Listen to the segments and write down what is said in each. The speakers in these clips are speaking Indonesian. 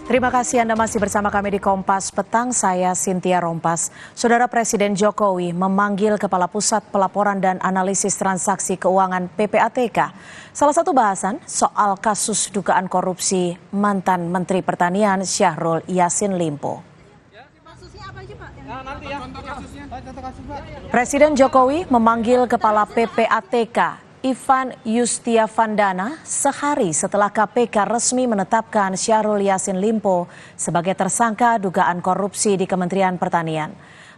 Terima kasih Anda masih bersama kami di Kompas Petang, saya Cynthia Rompas. Saudara Presiden Jokowi memanggil Kepala Pusat Pelaporan dan Analisis Transaksi Keuangan PPATK. Salah satu bahasan soal kasus dugaan korupsi mantan Menteri Pertanian Syahrul Yassin Limpo. Presiden Jokowi memanggil Kepala PPATK Ivan Yustiavandana sehari setelah KPK resmi menetapkan Syahrul Yassin Limpo sebagai tersangka dugaan korupsi di Kementerian Pertanian.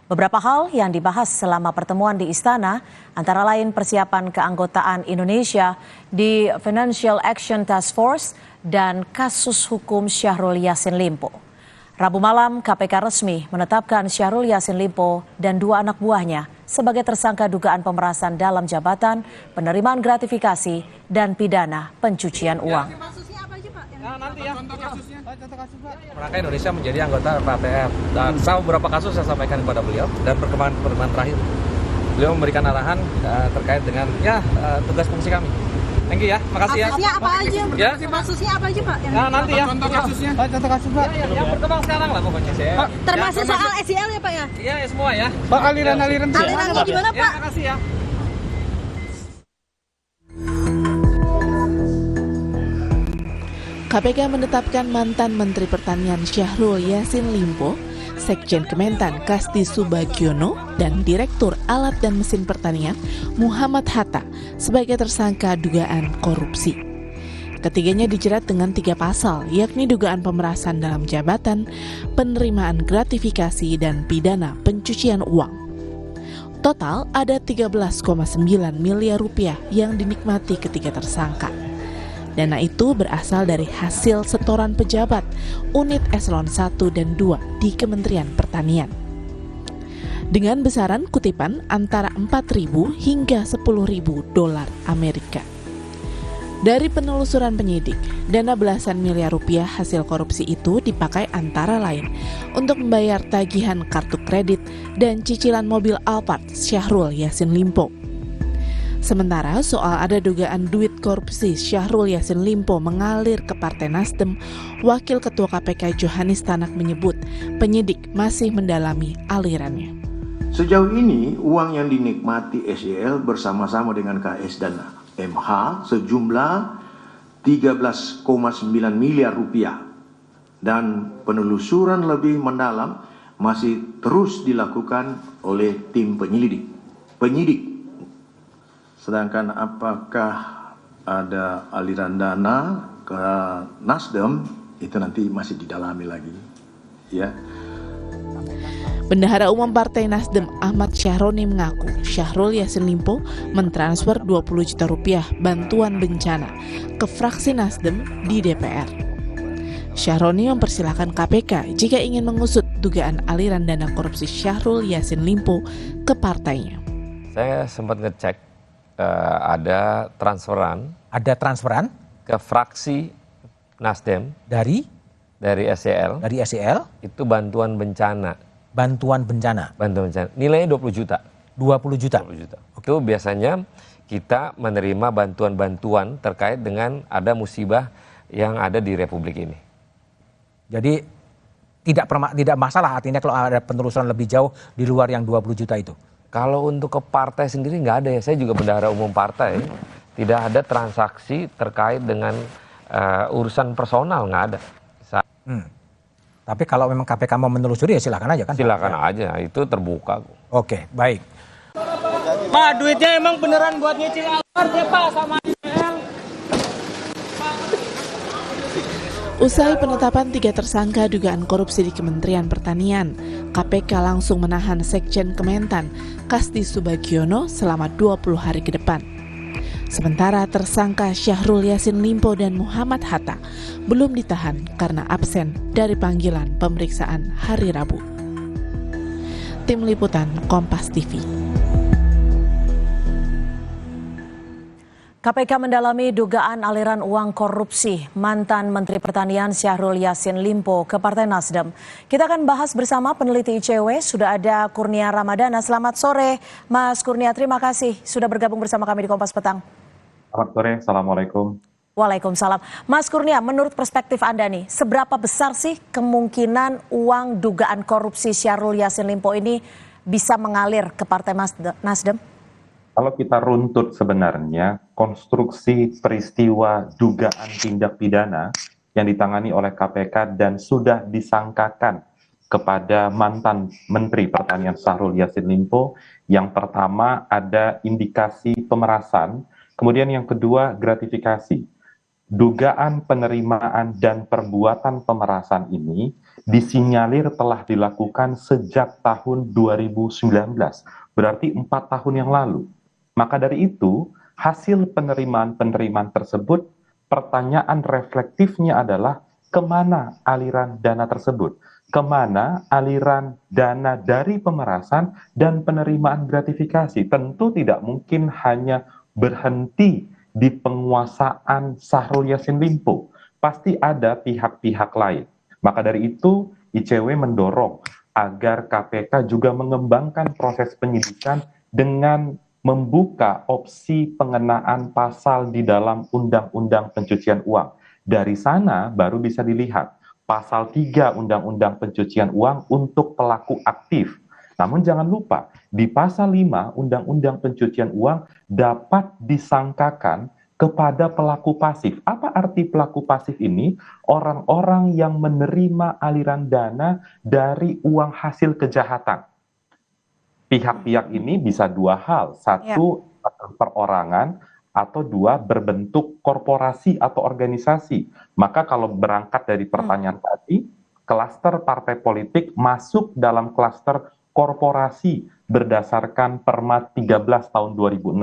Beberapa hal yang dibahas selama pertemuan di Istana antara lain persiapan keanggotaan Indonesia di Financial Action Task Force dan kasus hukum Syahrul Yassin Limpo. Rabu malam KPK resmi menetapkan Syahrul Yassin Limpo dan dua anak buahnya sebagai tersangka dugaan pemerasan dalam jabatan, penerimaan gratifikasi, dan pidana pencucian uang. Merangka Indonesia menjadi anggota PATF dan sama beberapa kasus saya sampaikan kepada beliau dan perkembangan terakhir beliau memberikan arahan terkait dengan tugas fungsi kami. Thank you ya, makasih ya. Kasusnya apa aja? Ya? Kasusnya apa aja Pak? Nanti ya. Contoh kasusnya. Contoh kasus Pak. Yang berkembang sekarang lah pokoknya saya. Termasuk soal SEL ya Pak ya? Iya semua ya. Pak aliran-aliran tuh. Alirannya gimana Pak? Ya, makasih ya. KPK menetapkan mantan Menteri Pertanian Syahrul Yassin Limpo, Sekjen Kementan Kasti Subagiono, dan Direktur Alat dan Mesin Pertanian Muhammad Hatta sebagai tersangka dugaan korupsi. Ketiganya dijerat dengan 3 pasal, yakni dugaan pemerasan dalam jabatan, penerimaan gratifikasi, dan pidana pencucian uang. Total ada 13,9 miliar rupiah yang dinikmati ketiga tersangka. Dana itu berasal dari hasil setoran pejabat unit eselon 1 dan 2 di Kementerian Pertanian. Dengan besaran kutipan antara 4.000 hingga 10.000 dolar Amerika. Dari penelusuran penyidik, dana belasan miliar rupiah hasil korupsi itu dipakai antara lain untuk membayar tagihan kartu kredit dan cicilan mobil Alphard Syahrul Yassin Limpo. Sementara soal ada dugaan duit korupsi Syahrul Yassin Limpo mengalir ke Partai Nasdem, Wakil Ketua KPK Johanis Tanak menyebut penyidik masih mendalami alirannya. Sejauh ini uang yang dinikmati SEL bersama-sama dengan KS dan MH sejumlah 13,9 miliar rupiah dan penelusuran lebih mendalam masih terus dilakukan oleh tim penyidik. Sedangkan apakah ada aliran dana ke Nasdem itu nanti masih didalami lagi, ya. Bendahara Umum Partai Nasdem Ahmad Syahroni mengaku Syahrul Yassin Limpo mentransfer 20 juta rupiah bantuan bencana ke fraksi Nasdem di DPR. Syahroni mempersilahkan KPK jika ingin mengusut dugaan aliran dana korupsi Syahrul Yassin Limpo ke partainya. Saya sempat ngecek ada transferan ke fraksi Nasdem dari SEL. Dari SEL Itu bantuan bencana. bantuan bencana Nilainya 20 juta. 20 juta. Itu biasanya kita menerima bantuan-bantuan terkait dengan ada musibah yang ada di Republik ini. Jadi tidak masalah artinya kalau ada penelusuran lebih jauh di luar yang 20 juta itu. Kalau untuk ke partai sendiri nggak ada ya. Saya juga bendahara umum partai. Tidak ada transaksi terkait dengan urusan personal, nggak ada. Tapi kalau memang KPK mau menelusuri ya silakan aja kan? Silakan aja, itu terbuka. Oke, baik. Pak, duitnya emang beneran buat nyicil Alphard ya Pak sama SEL? Usai penetapan 3 tersangka dugaan korupsi di Kementerian Pertanian, KPK langsung menahan Sekjen Kementan Kasti Subagiono selama 20 hari ke depan. Sementara tersangka Syahrul Yassin Limpo dan Muhammad Hatta belum ditahan karena absen dari panggilan pemeriksaan hari Rabu. Tim Liputan Kompas TV. KPK mendalami dugaan aliran uang korupsi mantan Menteri Pertanian Syahrul Yassin Limpo ke Partai Nasdem. Kita akan bahas bersama peneliti ICW, sudah ada Kurnia Ramadana. Selamat sore Mas Kurnia, terima kasih sudah bergabung bersama kami di Kompas Petang. Selamat sore, Assalamualaikum. Waalaikumsalam. Mas Kurnia, menurut perspektif Anda nih, seberapa besar sih kemungkinan uang dugaan korupsi Syahrul Yassin Limpo ini bisa mengalir ke Partai Nasdem? Kalau kita runtut sebenarnya, konstruksi peristiwa dugaan tindak pidana yang ditangani oleh KPK dan sudah disangkakan kepada mantan Menteri Pertanian Syahrul Yassin Limpo, yang pertama ada indikasi pemerasan, kemudian yang kedua gratifikasi. Dugaan penerimaan dan perbuatan pemerasan ini disinyalir telah dilakukan sejak tahun 2019, berarti 4 tahun yang lalu. Maka dari itu, hasil penerimaan-penerimaan tersebut, pertanyaan reflektifnya adalah kemana aliran dana tersebut? Kemana aliran dana dari pemerasan dan penerimaan gratifikasi? Tentu tidak mungkin hanya berhenti di penguasaan Syahrul Yassin Limpo. Pasti ada pihak-pihak lain. Maka dari itu, ICW mendorong agar KPK juga mengembangkan proses penyidikan dengan membuka opsi pengenaan pasal di dalam Undang-Undang Pencucian Uang. Dari sana baru bisa dilihat pasal 3 Undang-Undang Pencucian Uang untuk pelaku aktif. Namun jangan lupa, di pasal 5 Undang-Undang Pencucian Uang dapat disangkakan kepada pelaku pasif. Apa arti pelaku pasif ini? Orang-orang yang menerima aliran dana dari uang hasil kejahatan. Pihak-pihak ini bisa dua hal. Satu, perorangan, atau dua, berbentuk korporasi atau organisasi. Maka kalau berangkat dari pertanyaan tadi, klaster partai politik masuk dalam klaster korporasi berdasarkan Perma 13 tahun 2016.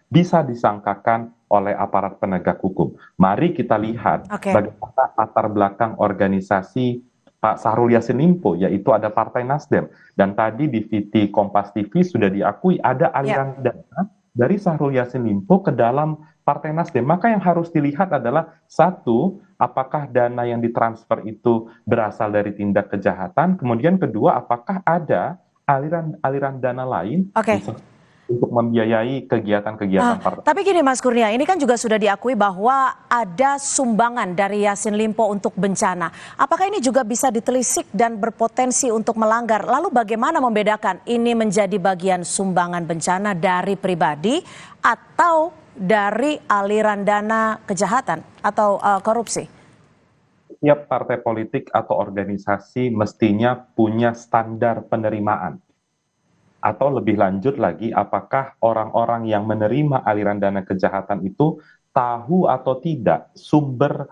Bisa disangkakan oleh aparat penegak hukum. Mari kita lihat bagaimana latar belakang organisasi Pak Syahrul Yassin Limpo, yaitu ada Partai Nasdem. Dan tadi di VT Kompas TV sudah diakui ada aliran dana dari Syahrul Yassin Limpo ke dalam Partai Nasdem. Maka yang harus dilihat adalah satu, apakah dana yang ditransfer itu berasal dari tindak kejahatan, kemudian kedua, apakah ada aliran dana lain untuk membiayai kegiatan-kegiatan partai. Tapi gini Mas Kurnia, ini kan juga sudah diakui bahwa ada sumbangan dari Yassin Limpo untuk bencana. Apakah ini juga bisa ditelisik dan berpotensi untuk melanggar? Lalu bagaimana membedakan ini menjadi bagian sumbangan bencana dari pribadi atau dari aliran dana kejahatan atau korupsi? Setiap partai politik atau organisasi mestinya punya standar penerimaan. Atau lebih lanjut lagi, apakah orang-orang yang menerima aliran dana kejahatan itu tahu atau tidak sumber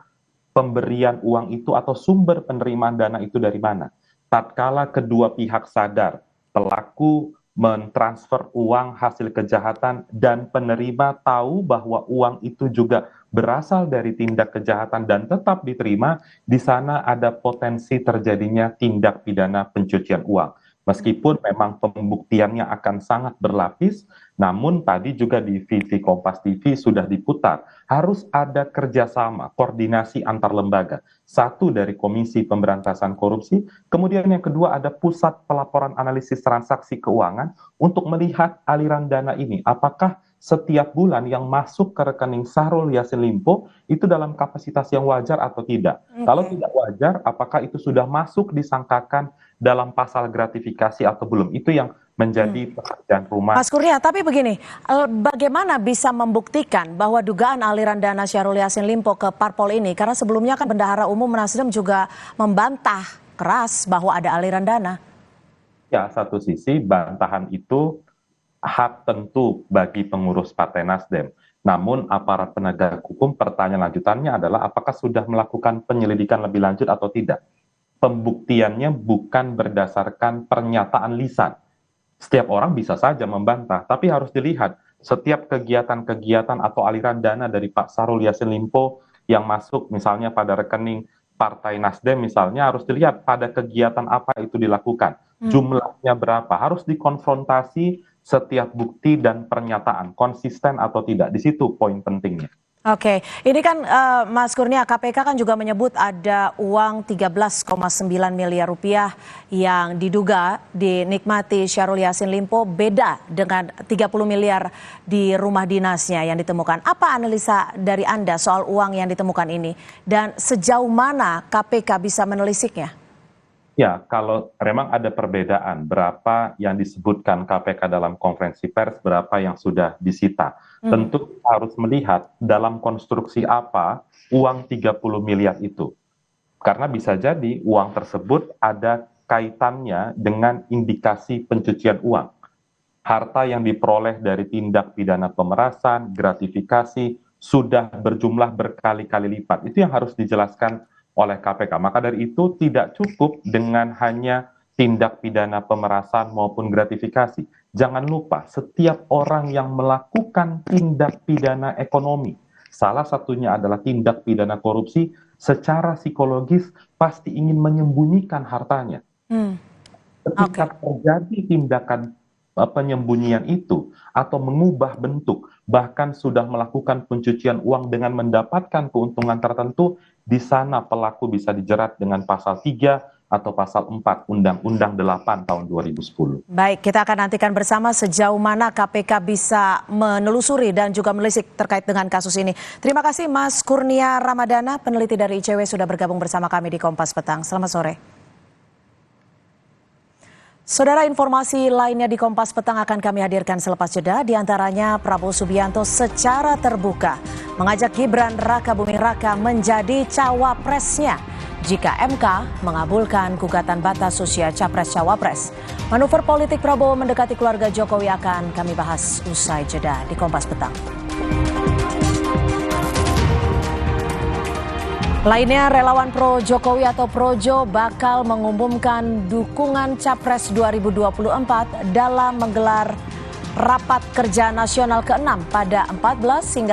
pemberian uang itu atau sumber penerimaan dana itu dari mana? Tatkala kedua pihak sadar pelaku mentransfer uang hasil kejahatan dan penerima tahu bahwa uang itu juga berasal dari tindak kejahatan dan tetap diterima, di sana ada potensi terjadinya tindak pidana pencucian uang. Meskipun memang pembuktiannya akan sangat berlapis, namun tadi juga di VT Kompas TV sudah diputar, harus ada kerjasama, koordinasi antar lembaga. Satu dari Komisi Pemberantasan Korupsi, kemudian yang kedua ada Pusat Pelaporan Analisis Transaksi Keuangan untuk melihat aliran dana ini. Apakah setiap bulan yang masuk ke rekening Syahrul Yassin Limpo itu dalam kapasitas yang wajar atau tidak? Kalau tidak wajar, apakah itu sudah masuk disangkakan dalam pasal gratifikasi atau belum? Itu yang menjadi pekerjaan rumah. Mas Kurnia, tapi begini, bagaimana bisa membuktikan bahwa dugaan aliran dana Syahrul Yassin Limpo ke parpol ini? Karena sebelumnya kan Bendahara Umum Nasdem juga membantah keras bahwa ada aliran dana. Ya, satu sisi bantahan itu hak tentu bagi pengurus Partai Nasdem. Namun aparat penegak hukum, pertanyaan lanjutannya adalah apakah sudah melakukan penyelidikan lebih lanjut atau tidak? Pembuktiannya bukan berdasarkan pernyataan lisan. Setiap orang bisa saja membantah, tapi harus dilihat setiap kegiatan-kegiatan atau aliran dana dari Pak Syahrul Yassin Limpo yang masuk misalnya pada rekening Partai Nasdem misalnya, harus dilihat pada kegiatan apa itu dilakukan. Jumlahnya berapa, harus dikonfrontasi setiap bukti dan pernyataan, konsisten atau tidak. Di situ poin pentingnya. Oke, ini kan Mas Kurnia, KPK kan juga menyebut ada uang 13,9 miliar rupiah yang diduga dinikmati Syahrul Yassin Limpo, beda dengan 30 miliar di rumah dinasnya yang ditemukan. Apa analisa dari Anda soal uang yang ditemukan ini dan sejauh mana KPK bisa menelisiknya? Ya, kalau memang ada perbedaan berapa yang disebutkan KPK dalam konferensi pers, berapa yang sudah disita. Tentu harus melihat dalam konstruksi apa uang 30 miliar itu. Karena bisa jadi uang tersebut ada kaitannya dengan indikasi pencucian uang. Harta yang diperoleh dari tindak pidana pemerasan, gratifikasi, sudah berjumlah berkali-kali lipat. Itu yang harus dijelaskan oleh KPK. Maka dari itu tidak cukup dengan hanya tindak pidana pemerasan maupun gratifikasi. Jangan lupa, setiap orang yang melakukan tindak pidana ekonomi, salah satunya adalah tindak pidana korupsi, secara psikologis pasti ingin menyembunyikan hartanya. Ketika terjadi tindakan penyembunyian itu atau mengubah bentuk, bahkan sudah melakukan pencucian uang dengan mendapatkan keuntungan tertentu, di sana pelaku bisa dijerat dengan pasal 3 atau pasal 4 Undang-Undang 8 tahun 2010. Baik, kita akan nantikan bersama sejauh mana KPK bisa menelusuri dan juga menelisik terkait dengan kasus ini. Terima kasih Mas Kurnia Ramadana, peneliti dari ICW, sudah bergabung bersama kami di Kompas Petang. Selamat sore. Saudara, informasi lainnya di Kompas Petang akan kami hadirkan selepas jeda. Di antaranya Prabowo Subianto secara terbuka mengajak Gibran Rakabuming Raka menjadi cawapresnya jika MK mengabulkan gugatan batas usia Capres-Cawapres. Manuver politik Prabowo mendekati keluarga Jokowi akan kami bahas usai jeda di Kompas Petang. Lainnya, relawan pro Jokowi atau Projo bakal mengumumkan dukungan Capres 2024 dalam menggelar Rapat Kerja Nasional ke-6 pada 14 hingga